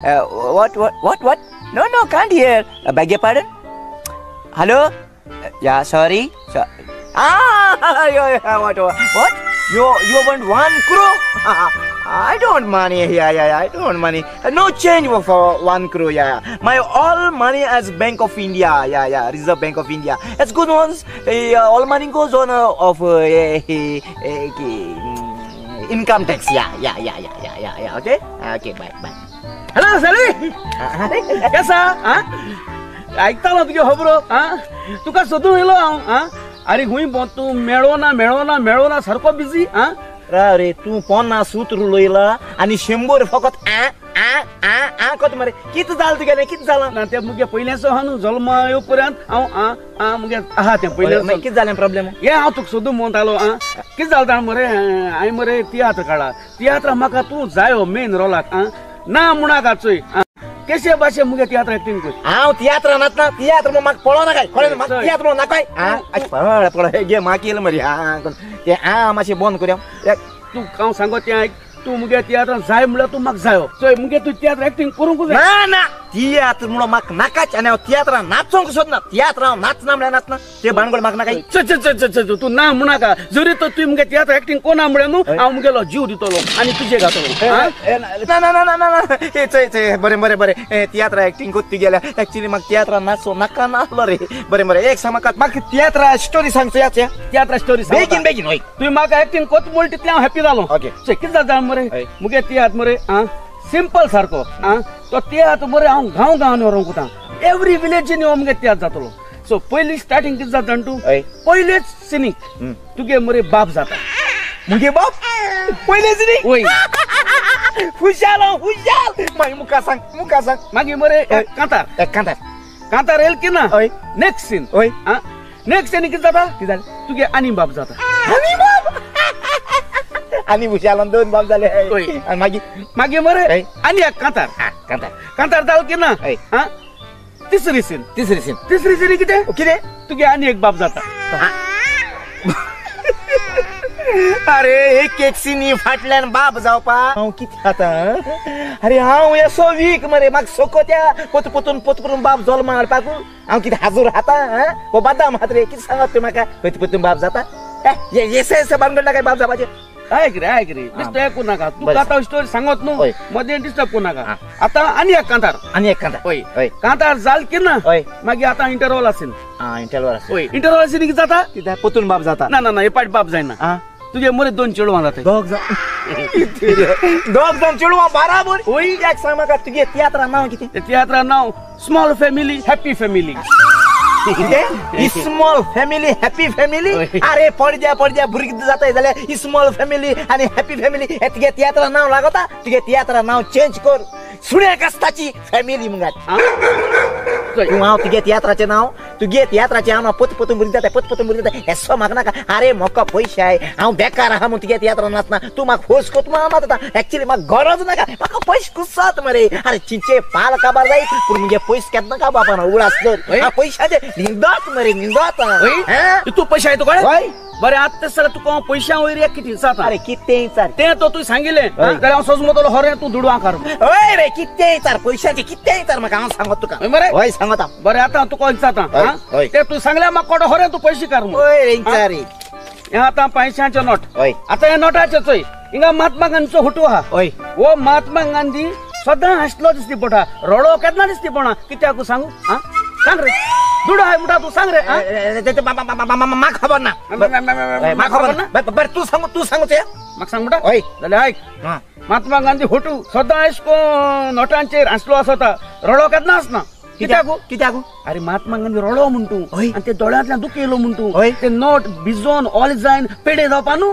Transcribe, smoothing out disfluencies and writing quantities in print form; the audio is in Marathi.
What? No, can't hear. Beg your pardon? Hello? Yeah, sorry. What? You want 1 crore? I don't want money. Yeah, I don't want money. No change for 1 crore. Yeah. My all money as Bank of India. Yeah, Reserve Bank of India. It's good ones. All money goes on of income tax. Yeah. Okay, bye. Hello साली कसा ऐकता ना तुझ्या खबरो तुका सोदून येलो हांव अरे हुई तू मेळोना सारको बिजी रे तू 50 उतरू लोयला आणि 100 फकत कत मरे कित जाल तुगे कित जाला ना ते मुगे पयलेसो हानु जल्म येऊ पर्यंत हांव मुगे आहा ते पयले कित जाले प्रॉब्लेम ये हांव तुका सोदून म्हणतालो कित जालता मरे हांवें मरे तियात्र काढा तियात्र म्हाका तू जायो मेन रोलाक ना मुणा काचोय केशे भाषे मुगे तियात्र एक्टिंग कर हांव तियात्र नातना तियात्र म्हाका पळो ना काय खरें म्हाका तियात्र नाकाय पळ गे माकेल मरे ते मातशे बंद करया तू हांव सांगो ते आयक तू मुगे तियात्र जाय म्हळ्यार तू म्हाका जायो चोय मुगे तू तियात्र एक्टिंग करूंक जाय ना तियात्र म्हणून म्हाका नाकाच आनी हांव तियात्र नाचोंक सोदना तियात्र हांव नाचना म्हळ्यार नाचना ते भानगड म्हाका नाकाय तू ना म्हणाका जरी तर तू मुगे तियात्र एक्टिंग कोना म्हळ्यार न्हू हांव मुगेलो जीव दितलो आनी तुजे घातलो ना हे बरें तियात्र एक्टिंग कोत्ती गेल्या एक्चुअली म्हाका तियात्र नाचो नाका नासलो रे बरें एक सांग म्हाका तियात्र स्टोरी सांगचो याचे तियात्र स्टोरी बेगीन होय तू म्हाका एक्टिंग कोत म्हणटा तितलें हांव हॅपी जालो ओके कितें जाता मरे मुगे तियात्र मरे सिंपल सारको तो तियात्र मरे हांव गांवांनी व्हरोंक कोता एवरी विलेजीन येवन मुगे तियात्र जातलो सो पयली स्टार्टिंग कितें जाता तूं पयलेच सिनीक तुगे मरे बाप जाता मुगे बाप पयले सिनीक वय हुशाल मागीर मुका सांग मागीर मरे कांतार येल की ना नेक्स्ट सीन नेक्स्ट सीन कितें जाता तुगे आनी बाप जाता आनी हुशालान 2 बाप जाले मागीर मरे आनी एक कांतार जाल की ना तिसरी सीन कितें तुगे आनी एक बाप जाता अरे एक सीनी फाटल्यान बाप जावपा हांव कितें खाता अरे हांव येसो वीक मरे म्हाका सोकोत्या पोतपुरून बाप जल्मा हाडपाक हांव कितें हाजूर खाता हो बादाम हात रे कितें सांगत तूं म्हाका पोतपुरून बाप जाता येसे भानगड नाका बाप जावपाचे ऐक रे डिस्टर्ब करू नका तू आता स्टोरी सांगत न्हू मध्ये डिस्टर्ब करू नका आता आनी एक कांतार होय कांतार जाल की ना मागीर आता इंटरवल आसीन इंटरवल आसीन कितें जाता कित्याक पोतून बाप जाता ना हे पाट बाप जायना तुगे मरे 2 चेडवां जाता दोग जाण चेडवां बराबर होय एक सांग म्हाका तुगे तियात्रा नांव कितें तियात्रा नांव small family happy family small family happy family अरे पडद्या भुरगीं जाताय जाल्यार स्मॉल फॅमिली आणि हॅपी फॅमिली हे तुगे तियात्रा नांव लागता तुगे तियात्रा नांव चेंज कर सुण्या कास्ताची फॅमिली मुगात हांव तुगे तियात्राचें हांव पोतून भुरगीं जाता हेसो म्हाका नाका अरे म्हाका पयशे आय हांव बेकार आहा म्हूण तुगे तियात्र नाचना तूं म्हाका फोर्स कोत नाचता एक्चुअली म्हाका गरज नाका म्हाका पयशे कुसात मरे अरे चिंचे पाल काबार जाय पूण मुगे पयशे केन्ना का बापान उगडास कर पयशाचे निंदत तू पयशे येतो कळ्ळें बरें आतां सर तुका पयशां वयर कितें जाता अरे कितें विचार तें तो तुवें सांगिल्लें जाल्यार हांव सोजमतलो खरें तूं दुडवां काड हय रे कितें विचार पयशांचें कितें विचार म्हाका हांव सांगत तुका मरे हय सांगता बरें आतां तुका विचारता तें तूं सांगल्यार म्हाका कोडो खरें तूं पयशे काड हय रे विचार हें आतां 500 नोट हय आतां हे नोटाचें चोय हिंगा महात्मा गांधीचो फोटो आहा हय हो महात्मा गांधी सदां हांसलो दिसती पडटा रडो केन्ना दिसती पडना कित्याक सांगू सांग रे दुडो हाय म्हणटा तू सांग रे म्हाका खबर ना बरें तू सांग ते म्हाका सांग म्हणटा हय जाल्यार आयक महात्मा गांधी फोटो सदां अशें को नोटांचेर हांसलो आसता रडो केन्ना आसना कित्याक अरे महात्मा गांधी रडो म्हणटू आनी ते दोळ्यांतल्यान दुख येयलो म्हणटू ते नोट भिजोन ऑल जायन पेडे जावपा न्हू